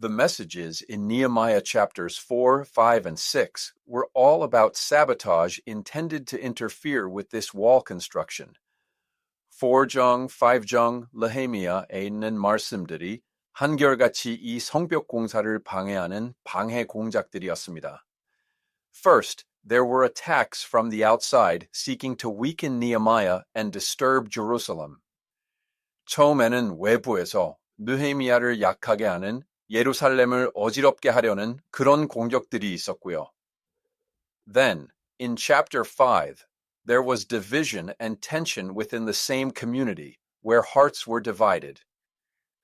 The messages in Nehemiah chapters 4, 5, and 6 were all about sabotage intended to interfere with this wall construction. 4장, 5장, 느헤미야에 있는 말씀들이 한결같이 이 성벽 공사를 방해하는 방해 공작들이었습니다. First, there were attacks from the outside seeking to weaken Nehemiah and disturb Jerusalem. 처음에는 외부에서 느헤미야를 약하게 하는 예루살렘을 어지럽게 하려는 그런 공격들이 있었고요. Then, in chapter 5, there was division and tension within the same community, where hearts were divided.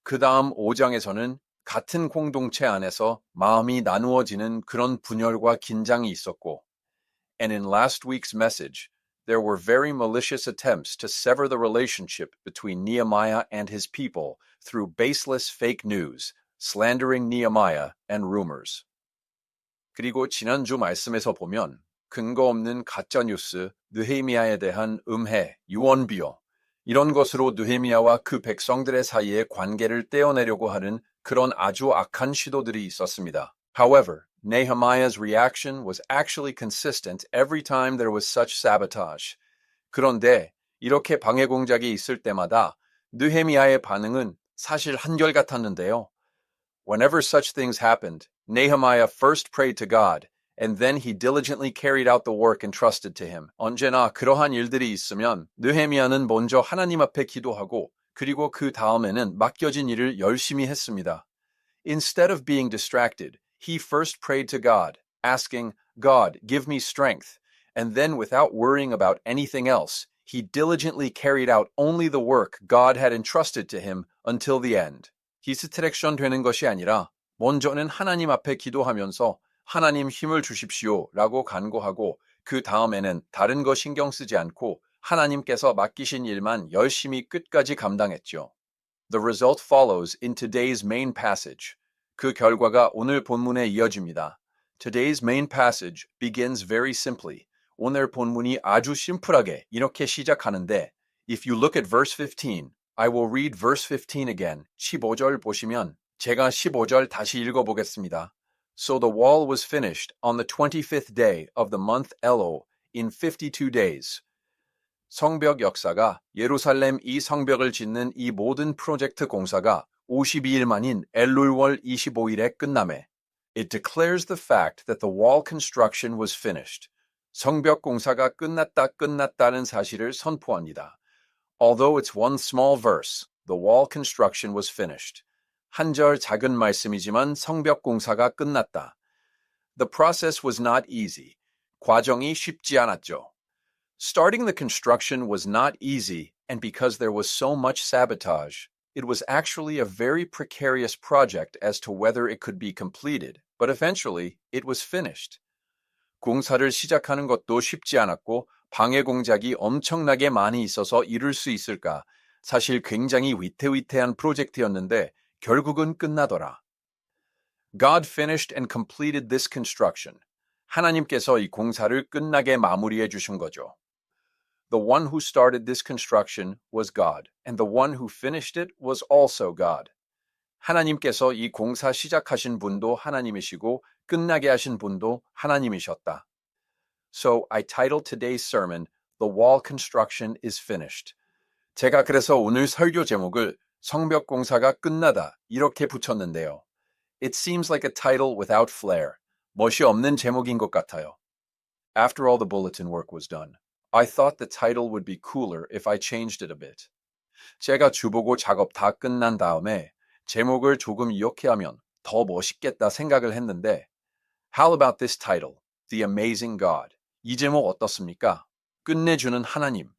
그 다음 5장에서는 같은 공동체 안에서 마음이 나누어지는 그런 분열과 긴장이 있었고, and in last week's message, there were very malicious attempts to sever the relationship between Nehemiah and his people through baseless fake news, slandering Nehemiah and rumors. 그리고 지난주 말씀에서 보면 근거 없는 가짜 뉴스, 느헤미야에 대한 음해, 유언비어, 이런 것으로 느헤미야와 그 백성들의 사이의 관계를 떼어내려고 하는 그런 아주 악한 시도들이 있었습니다. However, Nehemiah's reaction was actually consistent every time there was such sabotage. 그런데 이렇게 방해 공작이 있을 때마다 느헤미야의 반응은 사실 한결같았는데요. Whenever such things happened, Nehemiah first prayed to God, and then he diligently carried out the work entrusted to him. 언제나 그러한 일들이 있으면 느헤미야는 먼저 하나님 앞에 기도하고 그리고 그 다음에는 맡겨진 일을 열심히 했습니다. Instead of being distracted, he first prayed to God, asking, God, give me strength, and then without worrying about anything else, he diligently carried out only the work God had entrusted to him until the end. 디스트랙션 되는 것이 아니라 먼저는 하나님 앞에 기도하면서 하나님 힘을 주십시오 라고 간구하고 그 다음에는 다른 거 신경 쓰지 않고 하나님께서 맡기신 일만 열심히 끝까지 감당했죠. The result follows in today's main passage. 그 결과가 오늘 본문에 이어집니다. Today's main passage begins very simply. 오늘 본문이 아주 심플하게 이렇게 시작하는데 If you look at verse 15, I will read verse 15 again. 15절 보시면 제가 15절 다시 읽어보겠습니다. So the wall was finished on the 25th day of the month Elul in 52 days. 성벽 역사가 예루살렘 이 성벽을 짓는 이 모든 프로젝트 공사가 52일 만인 엘룰월 25일에 끝남에 It declares the fact that the wall construction was finished. 성벽 공사가 끝났다는 사실을 선포합니다. Although it's one small verse, the wall construction was finished. 한 절 작은 말씀이지만 성벽 공사가 끝났다. The process was not easy. 과정이 쉽지 않았죠. Starting the construction was not easy, and because there was so much sabotage, it was actually a very precarious project as to whether it could be completed, but eventually it was finished. 공사를 시작하는 것도 쉽지 않았고 방해 공작이 엄청나게 많이 있어서 이룰 수 있을까? 사실 굉장히 위태위태한 프로젝트였는데 결국은 끝나더라. God finished and completed this construction. 하나님께서 이 공사를 끝나게 마무리해 주신 거죠. The one who started this construction was God, and the one who finished it was also God. 하나님께서 이 공사 시작하신 분도 하나님이시고 끝나게 하신 분도 하나님이셨다. So I titled today's sermon, The Wall Construction is Finished. 제가 그래서 오늘 설교 제목을 성벽 공사가 끝나다 이렇게 붙였는데요. It seems like a title without flair. 멋이 없는 제목인 것 같아요. After all the bulletin work was done, I thought the title would be cooler if I changed it a bit. 제가 주보고 작업 다 끝난 다음에 제목을 조금 이렇게 하면 더 멋있겠다 생각을 했는데 How about this title? The Amazing God. 이 제목 어떻습니까? 끝내주는 하나님.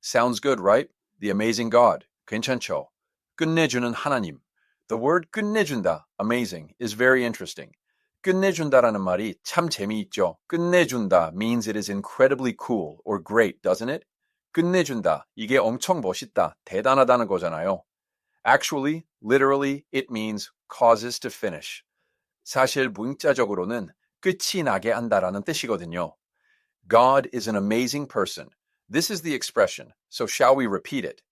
Sounds good, right? The Amazing God. 괜찮죠? 끝내주는 하나님. The word 끝내준다, amazing, is very interesting. 끝내준다라는 말이 참 재미있죠. 끝내준다 means it is incredibly cool or great, doesn't it? 끝내준다, 이게 엄청 멋있다, 대단하다는 거잖아요. Actually, literally, it means causes to finish. 사실 문자적으로는 끝이 나게 한다라는 뜻이거든요. God is an amazing person. This is the expression, so shall we repeat it?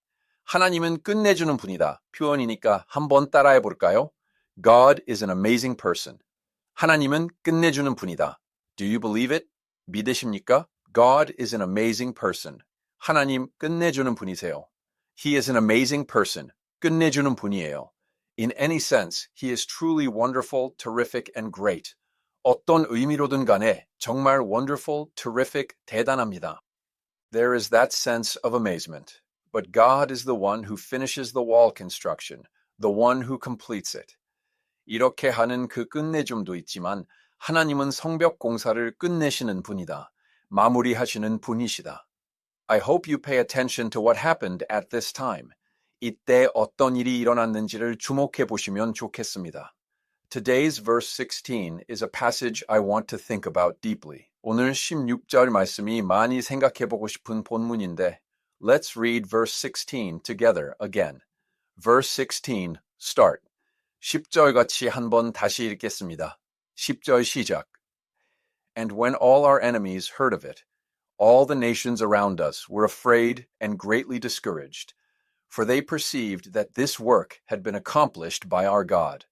하나님은 끝내주는 분이다. 표현이니까 한번 따라해 볼까요? God is an amazing person. 하나님은 끝내주는 분이다. Do you believe it? 믿으십니까? God is an amazing person. 하나님 끝내주는 분이세요. He is an amazing person. 끝내주는 분이에요. In any sense, he is truly wonderful, terrific, and great. 어떤 의미로든 간에 정말 wonderful, terrific, 대단합니다. There is that sense of amazement. But God is the one who finishes the wall construction, the one who completes it. 이렇게 하는 그 끝내줌도 있지만 하나님은 성벽 공사를 끝내시는 분이다. 마무리하시는 분이시다. I hope you pay attention to what happened at this time. 이때 어떤 일이 일어났는지를 주목해 보시면 좋겠습니다. Today's verse 16 is a passage I want to think about deeply. 오늘 16절 말씀이 많이 생각해 보고 싶은 본문인데 Let's read verse 16 together again. Verse 16, start. 10절 같이 한번 다시 읽겠습니다. 10절 시작. And when all our enemies heard of it, all the nations around us were afraid and greatly discouraged, for they perceived that this work had been accomplished by our God.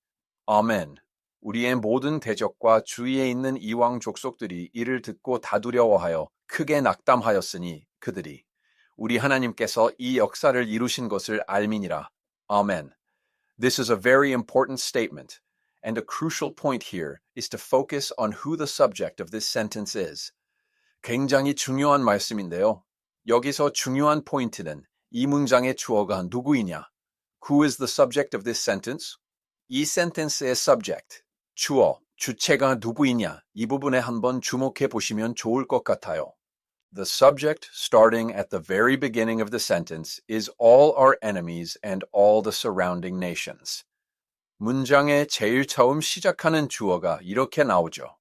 아멘. 우리의 모든 대적과 주위에 있는 이방 족속들이 이를 듣고 다 두려워하여 크게 낙담하였으니 그들이 우리 하나님께서 이 역사를 이루신 것을 알미니라. 아멘. This is a very important statement, and a crucial point here is to focus on who the subject of this sentence is. 굉장히 중요한 말씀인데요. 여기서 중요한 포인트는 이 문장의 주어가 누구이냐? Who is the subject of this sentence? 이 sentence의 subject, 주어, 주체가 누구이냐? 이 부분에 한번 주목해 보시면 좋을 것 같아요. The subject, starting at the very beginning of the sentence, is all our enemies and all the surrounding nations. 문장의 제일 처음 시작하는 주어가 이렇게 나오죠.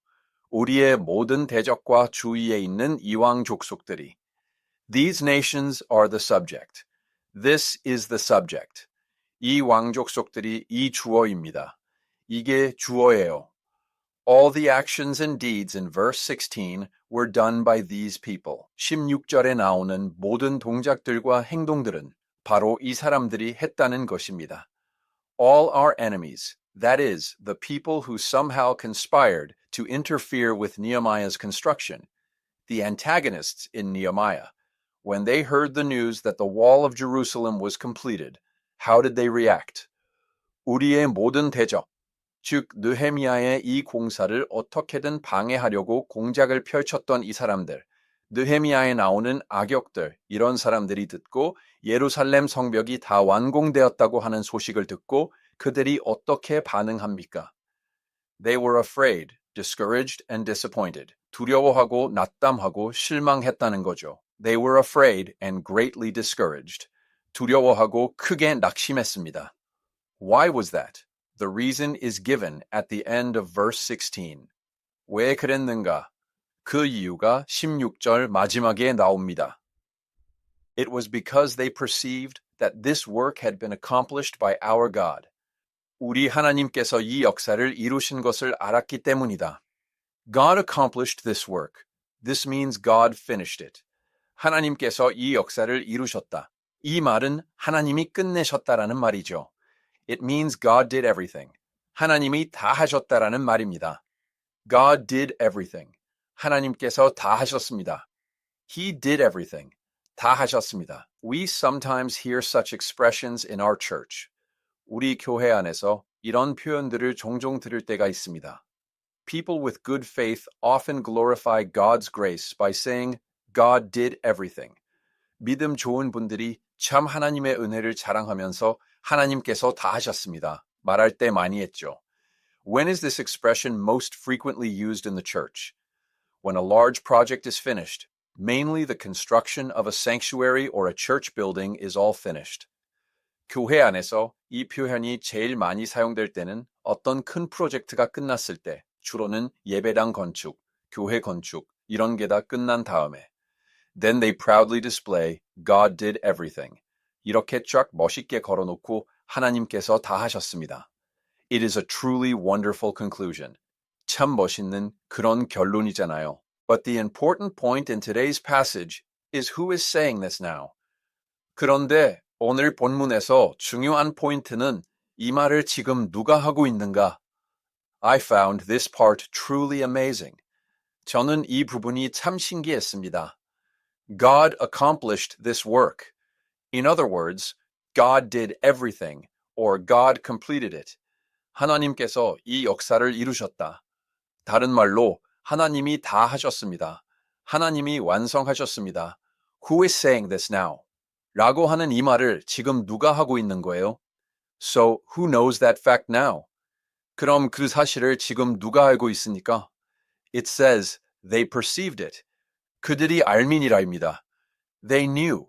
우리의 모든 대적과 주위에 있는 이방 족속들이. These nations are the subject. This is the subject. 이 왕족속들이 이 주어입니다. 이게 주어예요. All the actions and deeds in verse 16 were done by these people. 16절에 나오는 모든 동작들과 행동들은 바로 이 사람들이 했다는 것입니다. All our enemies, that is, the people who somehow conspired to interfere with Nehemiah's construction, the antagonists in Nehemiah, when they heard the news that the wall of Jerusalem was completed, how did they react? 우리의 모든 대적, 즉 느헤미야의 이 공사를 어떻게든 방해하려고 공작을 펼쳤던 이 사람들, 느헤미야에 나오는 악역들, 이런 사람들이 듣고 예루살렘 성벽이 다 완공되었다고 하는 소식을 듣고 그들이 어떻게 반응합니까? They were afraid, discouraged, and disappointed. 두려워하고 낙담하고 실망했다는 거죠. They were afraid and greatly discouraged. 두려워하고 크게 낙심했습니다. Why was that? The reason is given at the end of verse 16. 왜 그랬는가? 그 이유가 16절 마지막에 나옵니다. It was because they perceived that this work had been accomplished by our God. 우리 하나님께서 이 역사를 이루신 것을 알았기 때문이다. God accomplished this work. This means God finished it. 하나님께서 이 역사를 이루셨다. 이 말은 하나님이 끝내셨다라는 말이죠. It means God did everything. 하나님이 다 하셨다라는 말입니다. God did everything. 하나님께서 다 하셨습니다. He did everything. 다 하셨습니다. We sometimes hear such expressions in our church. 우리 교회 안에서 이런 표현들을 종종 들을 때가 있습니다. People with good faith often glorify God's grace by saying, God did everything. 믿음 좋은 분들이 참 하나님의 은혜를 자랑하면서 하나님께서 다 하셨습니다. 말할 때 많이 했죠. When is this expression most frequently used in the church? When a large project is finished, mainly the construction of a sanctuary or a church building is all finished. 교회 안에서 이 표현이 제일 많이 사용될 때는 어떤 큰 프로젝트가 끝났을 때, 주로는 예배당 건축, 교회 건축, 이런 게 다 끝난 다음에. Then they proudly display, God did everything. 이렇게 쫙 멋있게 걸어놓고 하나님께서 다 하셨습니다. It is a truly wonderful conclusion. 참 멋있는 그런 결론이잖아요. But the important point in today's passage is who is saying this now. 그런데 오늘 본문에서 중요한 포인트는 이 말을 지금 누가 하고 있는가? I found this part truly amazing. 저는 이 부분이 참 신기했습니다. God accomplished this work. In other words, God did everything, or God completed it. 하나님께서 이 역사를 이루셨다. 다른 말로 하나님이 다 하셨습니다. 하나님이 완성하셨습니다. Who is saying this now? 라고 하는 이 말을 지금 누가 하고 있는 거예요? So, who knows that fact now? 그럼 그 사실을 지금 누가 알고 있습니까? It says, they perceived it. 그들이 알민이라입니다. They knew.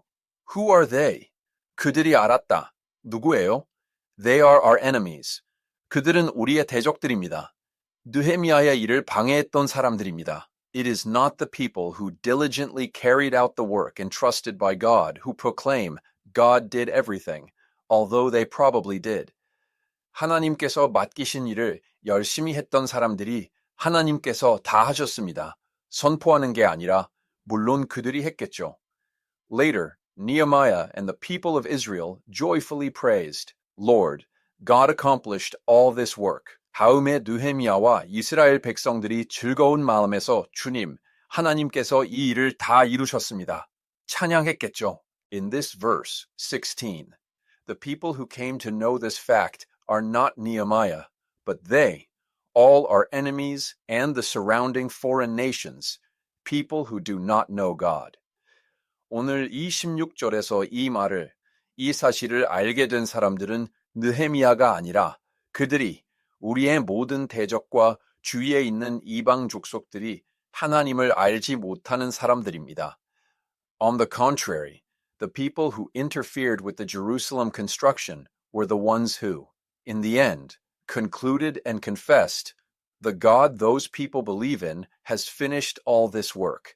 Who are they? 그들이 알았다. 누구예요? They are our enemies. 그들은 우리의 대적들입니다. 느헤미야의 일을 방해했던 사람들입니다. It is not the people who diligently carried out the work entrusted by God who proclaim God did everything, although they probably did. 하나님께서 맡기신 일을 열심히 했던 사람들이 하나님께서 다 하셨습니다. 선포하는 게 아니라 물론 그들이 했겠죠. Later, Nehemiah and the people of Israel joyfully praised, Lord, God accomplished all this work. 다음에 느헤미야와 이스라엘 백성들이 즐거운 마음에서 주님, 하나님께서 이 일을 다 이루셨습니다. 찬양했겠죠. In this verse 16, the people who came to know this fact are not Nehemiah, but they, all our enemies and the surrounding foreign nations, people who do not know God. 오늘 26절에서 이 사실을 알게 된 사람들은 느헤미야가 아니라 그들이 우리의 모든 대적과 주위에 있는 이방 족속들이 하나님을 알지 못하는 사람들입니다. On the contrary, the people who interfered with the Jerusalem construction were the ones who, in the end, concluded and confessed, the God those people believe in has finished all this work.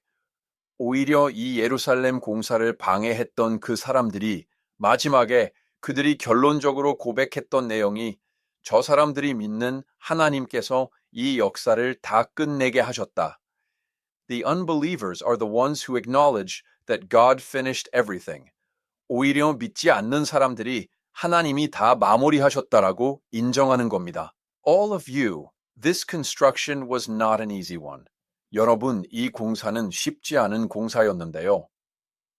오히려 이 예루살렘 공사를 방해했던 그 사람들이 마지막에 그들이 결론적으로 고백했던 내용이 저 사람들이 믿는 하나님께서 이 역사를 다 끝내게 하셨다. The unbelievers are the ones who acknowledge that God finished everything. 오히려 믿지 않는 사람들이 하나님이 다 마무리하셨다라고 인정하는 겁니다. All of you, this construction was not an easy one. 여러분, 이 공사는 쉽지 않은 공사였는데요.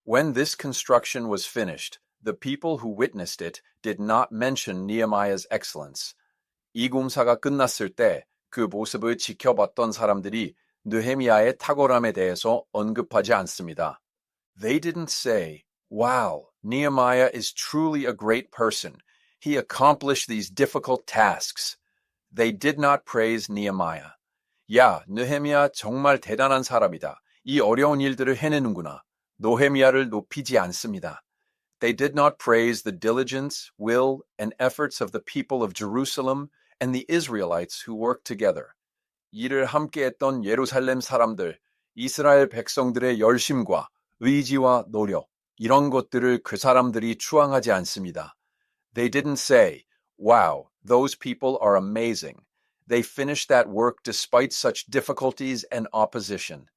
When this construction was finished, the people who witnessed it did not mention Nehemiah's excellence. 이 공사가 끝났을 때 그 모습을 지켜봤던 사람들이 느헤미야의 탁월함에 대해서 언급하지 않습니다. They didn't say, wow, Nehemiah is truly a great person. He accomplished these difficult tasks. They did not praise Nehemiah. 야, 느헤미야 정말 대단한 사람이다. 이 어려운 일들을 해내는구나. 느헤미야를 높이지 않습니다. They did not praise the diligence, will, and efforts of the people of Jerusalem and the Israelites who worked together. 일을 함께했던 예루살렘 사람들, 이스라엘 백성들의 열심과 의지와 노력, 이런 것들을 그 사람들이 추앙하지 않습니다. They didn't say, wow, those people are amazing. They finished that work despite such difficulties and opposition.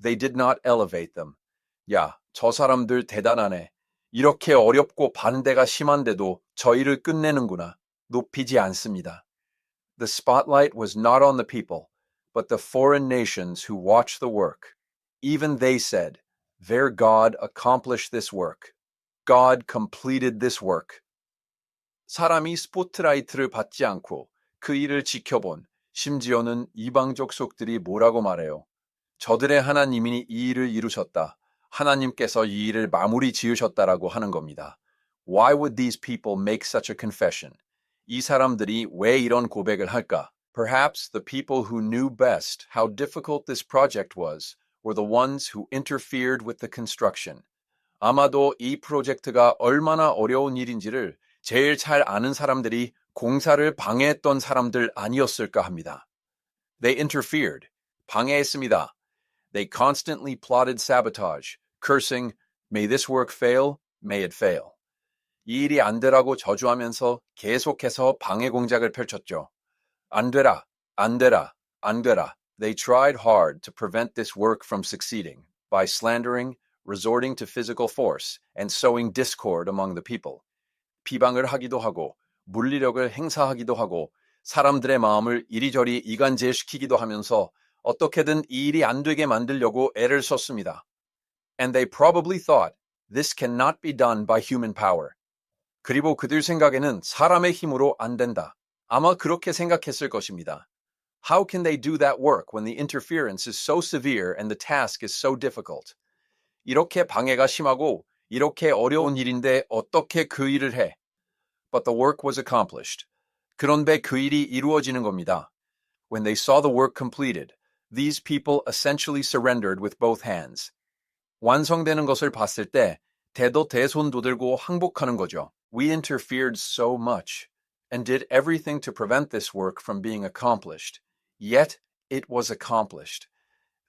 They did not elevate them. 야, 저 사람들 대단하네. 이렇게 어렵고 반대가 심한데도 저 일을 끝내는구나. 높이지 않습니다. The spotlight was not on the people, but the foreign nations who watched the work. Even they said, their God accomplished this work. God completed this work. 사람이 스포트라이트를 받지 않고 그 일을 지켜본 심지어는 이방족 속들이 뭐라고 말해요? 저들의 하나님이 이 일을 이루셨다. 하나님께서 이 일을 마무리 지으셨다라고 하는 겁니다. Why would these people make such a confession? 이 사람들이 왜 이런 고백을 할까? Perhaps the people who knew best how difficult this project was were the ones who interfered with the construction. 아마도 이 프로젝트가 얼마나 어려운 일인지를 제일 잘 아는 사람들이 공사를 방해했던 사람들 아니었을까 합니다. They interfered. 방해했습니다. They constantly plotted sabotage, cursing, may this work fail, may it fail. 이 일이 안 되라고 저주하면서 계속해서 방해 공작을 펼쳤죠. 안 되라, 안 되라, 안 되라. They tried hard to prevent this work from succeeding by slandering, resorting to physical force, and sowing discord among the people. 비방을 하기도 하고 물리력을 행사하기도 하고 사람들의 마음을 이리저리 이간질시키기도 하면서 어떻게든 이 일이 안 되게 만들려고 애를 썼습니다. And they probably thought this cannot be done by human power. 그리고 그들 생각에는 사람의 힘으로 안 된다. 아마 그렇게 생각했을 것입니다. How can they do that work when the interference is so severe and the task is so difficult? 이렇게 방해가 심하고 이렇게 어려운 일인데 어떻게 그 일을 해? But the work was accomplished. 그런데 그 일이 이루어지는 겁니다. When they saw the work completed, these people essentially surrendered with both hands. 완성되는 것을 봤을 때 대손도 들고 항복하는 거죠. We interfered so much and did everything to prevent this work from being accomplished. Yet it was accomplished.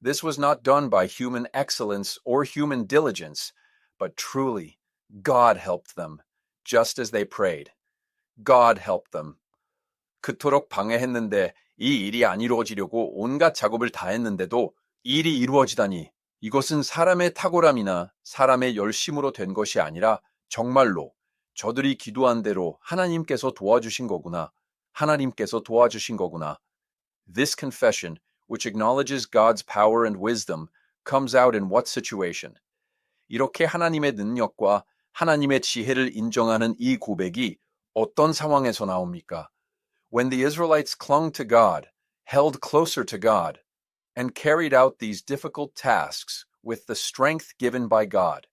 This was not done by human excellence or human diligence, but truly, God helped them, just as they prayed. God helped them. 그토록 방해했는데 이 일이 안 이루어지려고 온갖 작업을 다 했는데도 일이 이루어지다니 이것은 사람의 탁월함이나 사람의 열심으로 된 것이 아니라 정말로 저들이 기도한 대로 하나님께서 도와주신 거구나. 하나님께서 도와주신 거구나. This confession, which acknowledges God's power and wisdom, comes out in what situation? 이렇게 하나님의 능력과 하나님의 지혜를 인정하는 이 고백이 어떤 상황에서 나옵니까? When the Israelites clung to God, held closer to God, and carried out these difficult tasks with the strength given by God,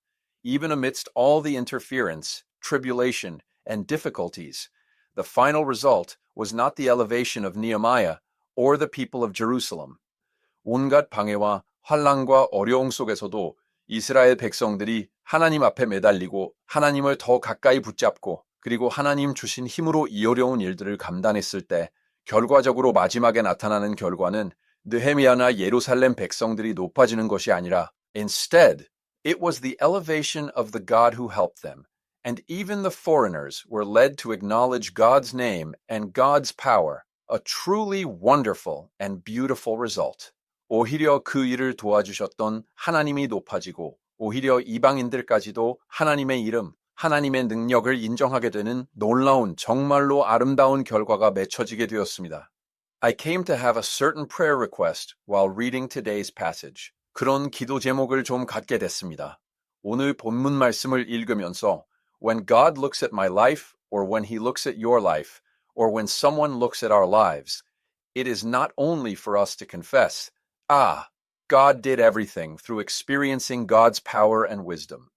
even amidst all the interference, tribulation, and difficulties, the final result was not the elevation of Nehemiah or the people of Jerusalem. 온갖 방해와 환난과 어려움 속에서도 이스라엘 백성들이 하나님 앞에 매달리고 하나님을 더 가까이 붙잡고 그리고 하나님 주신 힘으로 이 어려운 일들을 감당했을 때 결과적으로 마지막에 나타나는 결과는 느헤미야나 예루살렘 백성들이 높아지는 것이 아니라 instead, it was the elevation of the God who helped them. And even the foreigners were led to acknowledge God's name and God's power, a truly wonderful and beautiful result. 오히려 그 일을 도와주셨던 하나님이 높아지고 오히려 이방인들까지도 하나님의 이름, 하나님의 능력을 인정하게 되는 놀라운 정말로 아름다운 결과가 맺혀지게 되었습니다. I came to have a certain prayer request while reading today's passage. 그런 기도 제목을 좀 갖게 됐습니다. 오늘 본문 말씀을 읽으면서 When God looks at my life, or when he looks at your life, or when someone looks at our lives, it is not only for us to confess, God did everything through experiencing God's power and wisdom.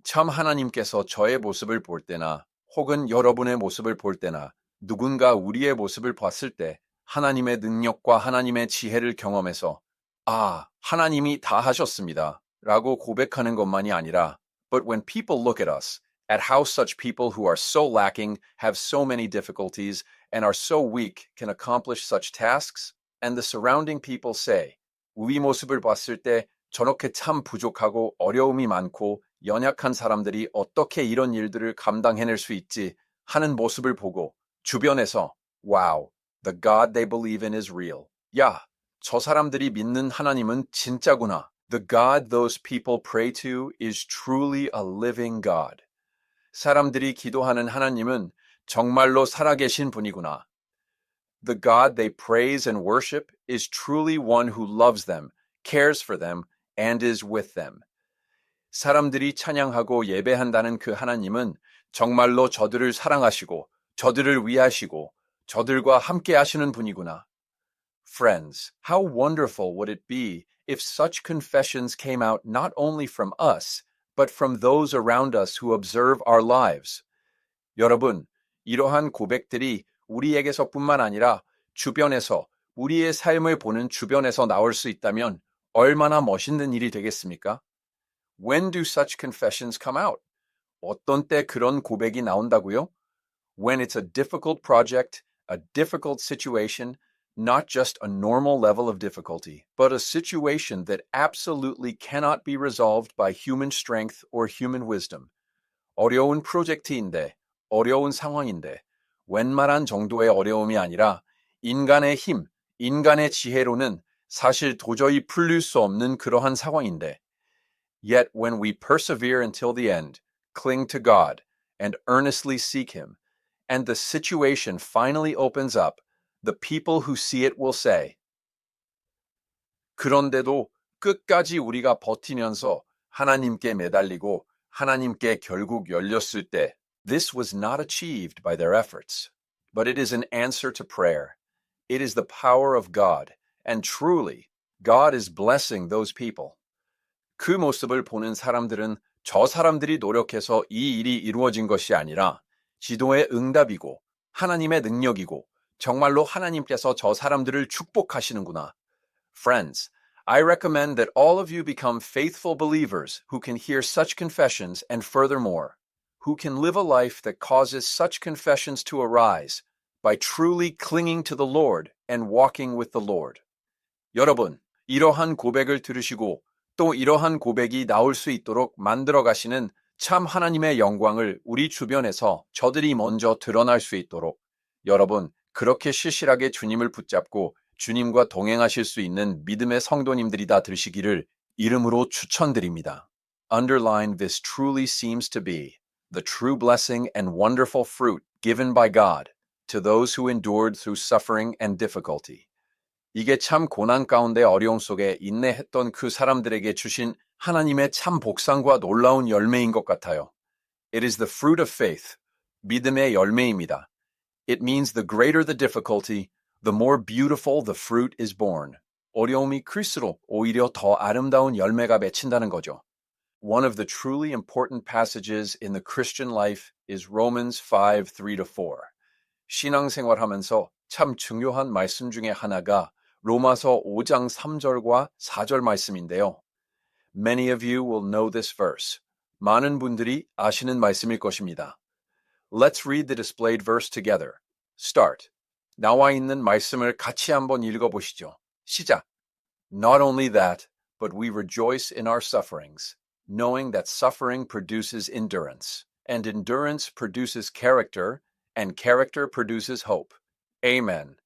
참 하나님께서 저의 모습을 볼 때나 혹은 여러분의 모습을 볼 때나 누군가 우리의 모습을 봤을 때 하나님의 능력과 하나님의 지혜를 경험해서 하나님이 다 하셨습니다 라고 고백하는 것만이 아니라 But when people look at us, at how such people who are so lacking, have so many difficulties, and are so weak can accomplish such tasks, and the surrounding people say, 우리 모습을 봤을 때 저렇게 참 부족하고 어려움이 많고 연약한 사람들이 어떻게 이런 일들을 감당해낼 수 있지 하는 모습을 보고 주변에서 Wow, the God they believe in is real. 야, 저 사람들이 믿는 하나님은 진짜구나. The God those people pray to is truly a living God. 사람들이 기도하는 하나님은 정말로 살아계신 분이구나. The God they praise and worship is truly one who loves them, cares for them, and is with them. 사람들이 찬양하고 예배한다는 그 하나님은 정말로 저들을 사랑하시고 저들을 위하시고 저들과 함께 하시는 분이구나. Friends, how wonderful would it be if such confessions came out not only from us, but from those around us who observe our lives. 여러분, 이러한 고백들이 우리에게서뿐만 아니라 주변에서 우리의 삶을 보는 주변에서 나올 수 있다면 얼마나 멋있는 일이 되겠습니까? When do such confessions come out? 어떤 때 그런 고백이 나온다고요? When it's a difficult project, a difficult situation, not just a normal level of difficulty, but a situation that absolutely cannot be resolved by human strength or human wisdom. 어려운 프로젝트인데, 어려운 상황인데, 웬만한 정도의 어려움이 아니라 인간의 힘, 인간의 지혜로는 사실 도저히 풀릴 수 없는 그러한 상황인데, Yet when we persevere until the end, cling to God, and earnestly seek Him, and the situation finally opens up, the people who see it will say, 그런데도 끝까지 우리가 버티면서 하나님께 매달리고 하나님께 결국 열렸을 때, this was not achieved by their efforts, but it is an answer to prayer. It is the power of God, and truly, God is blessing those people. 그 모습을 보는 사람들은 저 사람들이 노력해서 이 일이 이루어진 것이 아니라 기도의 응답이고 하나님의 능력이고 정말로 하나님께서 저 사람들을 축복하시는구나. Friends, I recommend that all of you become faithful believers who can hear such confessions and furthermore, who can live a life that causes such confessions to arise by truly clinging to the Lord and walking with the Lord. 여러분, 이러한 고백을 들으시고 또 이러한 고백이 나올 수 있도록 만들어 가시는 참 하나님의 영광을 우리 주변에서 저들이 먼저 드러날 수 있도록 여러분, 그렇게 실실하게 주님을 붙잡고 주님과 동행하실 수 있는 믿음의 성도님들이다 되시기를 이름으로 추천드립니다. Underline this truly seems to be the true blessing and wonderful fruit given by God to those who endured through suffering and difficulty. 이게 참 고난 가운데 어려움 속에 인내했던 그 사람들에게 주신 하나님의 참 복상과 놀라운 열매인 것 같아요. It is the fruit of faith, 믿음의 열매입니다. It means the greater the difficulty, the more beautiful the fruit is born. 어려움이 클수록 오히려 더 아름다운 열매가 맺힌다는 거죠. One of the truly important passages in the Christian life is Romans 5:3-4. 신앙생활하면서 참 중요한 말씀 중에 하나가 로마서 5장 3절과 4절 말씀인데요. Many of you will know this verse. 많은 분들이 아시는 말씀일 것입니다. Let's read the displayed verse together. Start. 나와 있는 말씀을 같이 한번 읽어보시죠. 시작. Not only that, but we rejoice in our sufferings, knowing that suffering produces endurance, and endurance produces character, and character produces hope. Amen.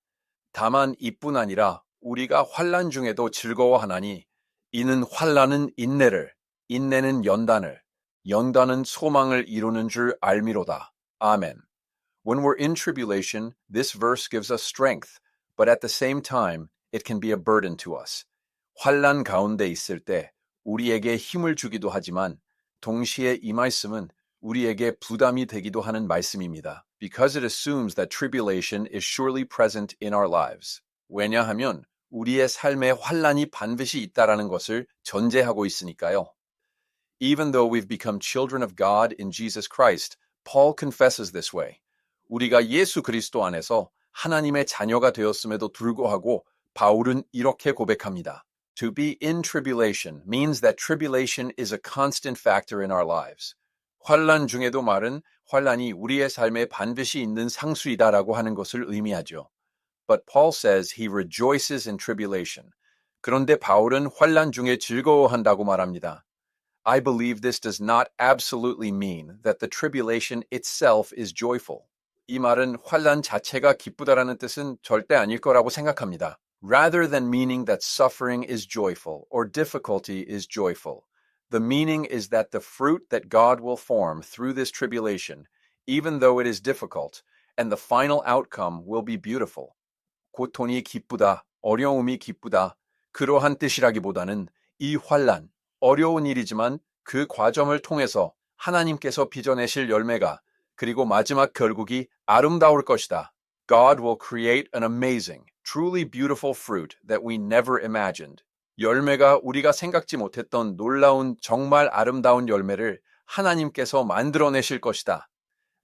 다만 이뿐 아니라 우리가 환난 중에도 즐거워하나니 이는 환난은 인내를, 인내는 연단을, 연단은 소망을 이루는 줄 알미로다. Amen. When we're in tribulation, this verse gives us strength, but at the same time, it can be a burden to us. 환난 가운데 있을 때 우리에게 힘을 주기도 하지만 동시에 이 말씀은 우리에게 부담이 되기도 하는 말씀입니다. Because it assumes that tribulation is surely present in our lives. 왜냐하면 우리의 삶에 환난이 반드시 있다라는 것을 전제하고 있으니까요. Even though we've become children of God in Jesus Christ, Paul confesses this way. 우리가 예수 그리스도 안에서 하나님의 자녀가 되었음에도 불구하고 바울은 이렇게 고백합니다. To be in tribulation means that tribulation is a constant factor in our lives. 환난 중에도 말은 환난이 우리의 삶에 반드시 있는 상수이다라고 하는 것을 의미하죠. But Paul says he rejoices in tribulation. 그런데 바울은 환난 중에 즐거워한다고 말합니다. I believe this does not absolutely mean that the tribulation itself is joyful. 이 말은 환난 자체가 기쁘다라는 뜻은 절대 아닐 거라고 생각합니다. Rather than meaning that suffering is joyful or difficulty is joyful, the meaning is that the fruit that God will form through this tribulation, even though it is difficult, and the final outcome will be beautiful. 고통이 기쁘다, 어려움이 기쁘다, 그러한 뜻이라기보다는 이 환난, 어려운 일이지만 그 과정을 통해서 하나님께서 빚어내실 열매가 그리고 마지막 결국이 아름다울 것이다. God will create an amazing, truly beautiful fruit that we never imagined. 열매가 우리가 생각지 못했던 놀라운 정말 아름다운 열매를 하나님께서 만들어내실 것이다.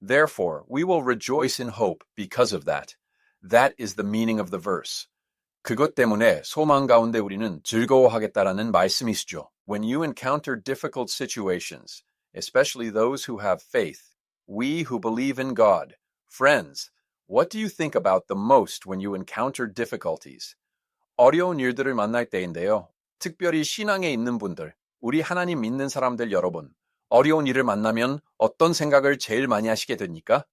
Therefore, we will rejoice in hope because of that. That is the meaning of the verse. 그것 때문에 소망 가운데 우리는 즐거워하겠다라는 말씀이시죠. When you encounter difficult situations, especially those who have faith, we who believe in God, friends, what do you think about the most when you encounter difficulties? 어려운 일들을 만날 때인데요. 특별히 신앙에 있는 분들, 우리 하나님 믿는 사람들 여러분, 어려운 일을 만나면 어떤 생각을 제일 많이 하시게 됩니까?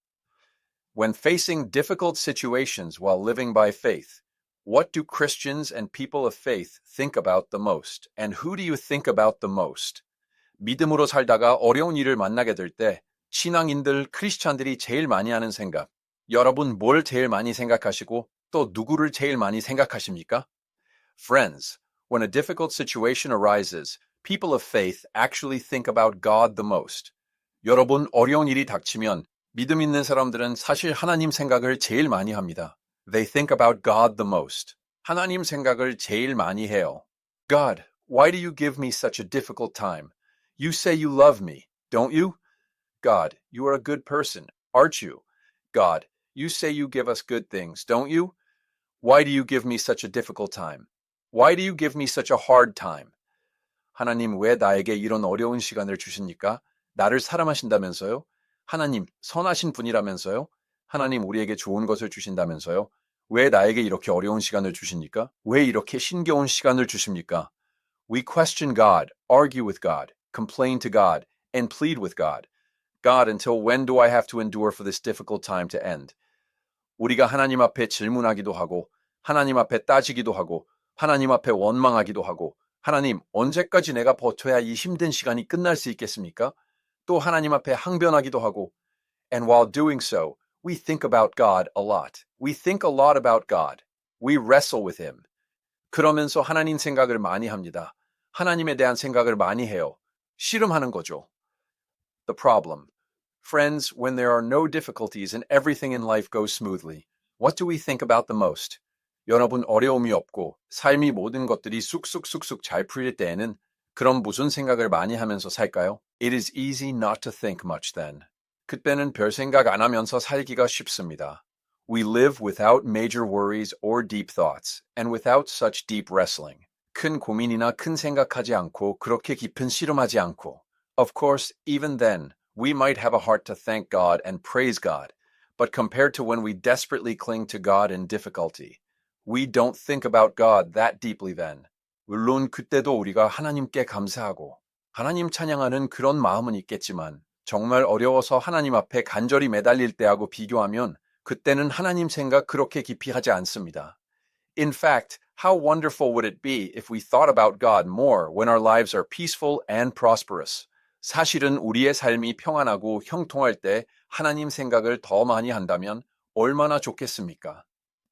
When facing difficult situations while living by faith, what do Christians and people of faith think about the most? And who do you think about the most? 믿음으로 살다가 어려운 일을 만나게 될 때 신앙인들, 크리스찬들이 제일 많이 하는 생각, 여러분 뭘 제일 많이 생각하시고 또 누구를 제일 많이 생각하십니까? Friends, when a difficult situation arises, people of faith actually think about God the most. 여러분 어려운 일이 닥치면 믿음 있는 사람들은 사실 하나님 생각을 제일 많이 합니다. They think about God the most. 하나님 생각을 제일 많이 해요. God, why do you give me such a difficult time? You say you love me, don't you? God, you are a good person, aren't you? God, you say you give us good things, don't you? Why do you give me such a difficult time? Why do you give me such a hard time? 하나님 왜 나에게 이런 어려운 시간을 주십니까? 나를 사랑하신다면서요? 하나님 선하신 분이라면서요? 하나님 우리에게 좋은 것을 주신다면서요? 왜 나에게 이렇게 어려운 시간을 주십니까? 왜 이렇게 신겨운 시간을 주십니까? We question God, argue with God, complain to God, and plead with God. God, until when do I have to endure for this difficult time to end? 우리가 하나님 앞에 질문하기도 하고, 하나님 앞에 따지기도 하고, 하나님 앞에 원망하기도 하고, 하나님, 언제까지 내가 버텨야 이 힘든 시간이 끝날 수 있겠습니까? 또 하나님 앞에 항변하기도 하고, and while doing so, we think about God a lot. We think a lot about God. We wrestle with Him. 그러면서 하나님 생각을 많이 합니다. 하나님에 대한 생각을 많이 해요. 씨름하는 거죠. The problem. Friends, when there are no difficulties and everything in life goes smoothly, what do we think about the most? 여러분 어려움이 없고 삶이 모든 것들이 쑥쑥쑥쑥 잘 풀릴 때에는 그럼 무슨 생각을 많이 하면서 살까요? It is easy not to think much then. 그때는 별 생각 안 하면서 살기가 쉽습니다. We live without major worries or deep thoughts, and without such deep wrestling. 큰 고민이나 큰 생각하지 않고 그렇게 깊은 씨름하지 않고. Of course, even then, we might have a heart to thank God and praise God, but compared to when we desperately cling to God in difficulty, we don't think about God that deeply then. 물론 그때도 우리가 하나님께 감사하고 하나님 찬양하는 그런 마음은 있겠지만 정말 어려워서 하나님 앞에 간절히 매달릴 때하고 비교하면 그때는 하나님 생각 그렇게 깊이 하지 않습니다. In fact, how wonderful would it be if we thought about God more when our lives are peaceful and prosperous? 사실은 우리의 삶이 평안하고 형통할 때 하나님 생각을 더 많이 한다면 얼마나 좋겠습니까?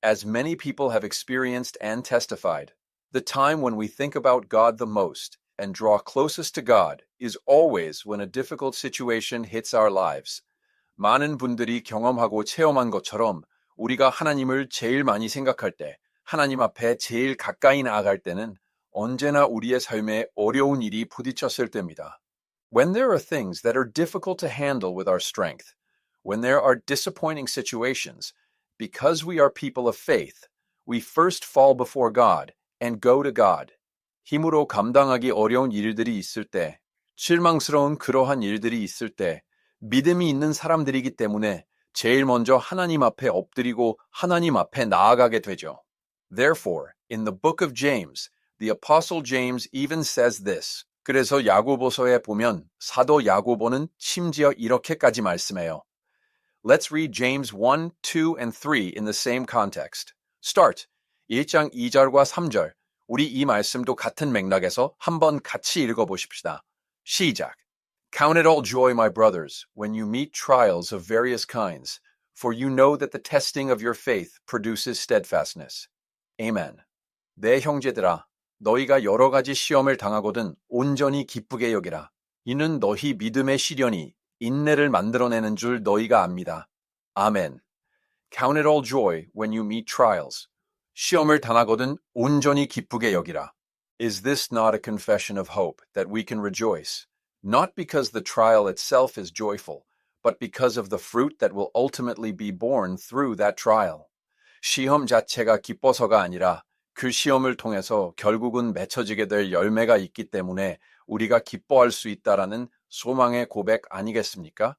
As many people have experienced and testified, the time when we think about God the most and draw closest to God is always when a difficult situation hits our lives. 많은 분들이 경험하고 체험한 것처럼 우리가 하나님을 제일 많이 생각할 때, 하나님 앞에 제일 가까이 나아갈 때는 언제나 우리의 삶에 어려운 일이 부딪혔을 때입니다. When there are things that are difficult to handle with our strength, when there are disappointing situations, because we are people of faith, we first fall before God and go to God. 힘으로 감당하기 어려운 일들이 있을 때, 실망스러운 그러한 일들이 있을 때, 믿음이 있는 사람들이기 때문에 제일 먼저 하나님 앞에 엎드리고 하나님 앞에 나아가게 되죠. Therefore, in the book of James, the apostle James even says this. 그래서 야고보서에 보면 사도 야고보는 심지어 이렇게까지 말씀해요. Let's read James 1, 2, and 3 in the same context. Start. 1장 2절과 3절. 우리 이 말씀도 같은 맥락에서 한번 같이 읽어보십시다. 시작. Count it all joy, my brothers, when you meet trials of various kinds, for you know that the testing of your faith produces steadfastness. Amen. 내 형제들아, 너희가 여러 가지 시험을 당하거든 온전히 기쁘게 여기라. 이는 너희 믿음의 시련이 인내를 만들어내는 줄 너희가 압니다. 아멘. Count it all joy when you meet trials. 시험을 당하거든 온전히 기쁘게 여기라. Is this not a confession of hope that we can rejoice? Not because the trial itself is joyful, but because of the fruit that will ultimately be born through that trial. 시험 자체가 기뻐서가 아니라 그 시험을 통해서 결국은 맺혀지게 될 열매가 있기 때문에 우리가 기뻐할 수 있다라는 소망의 고백 아니겠습니까?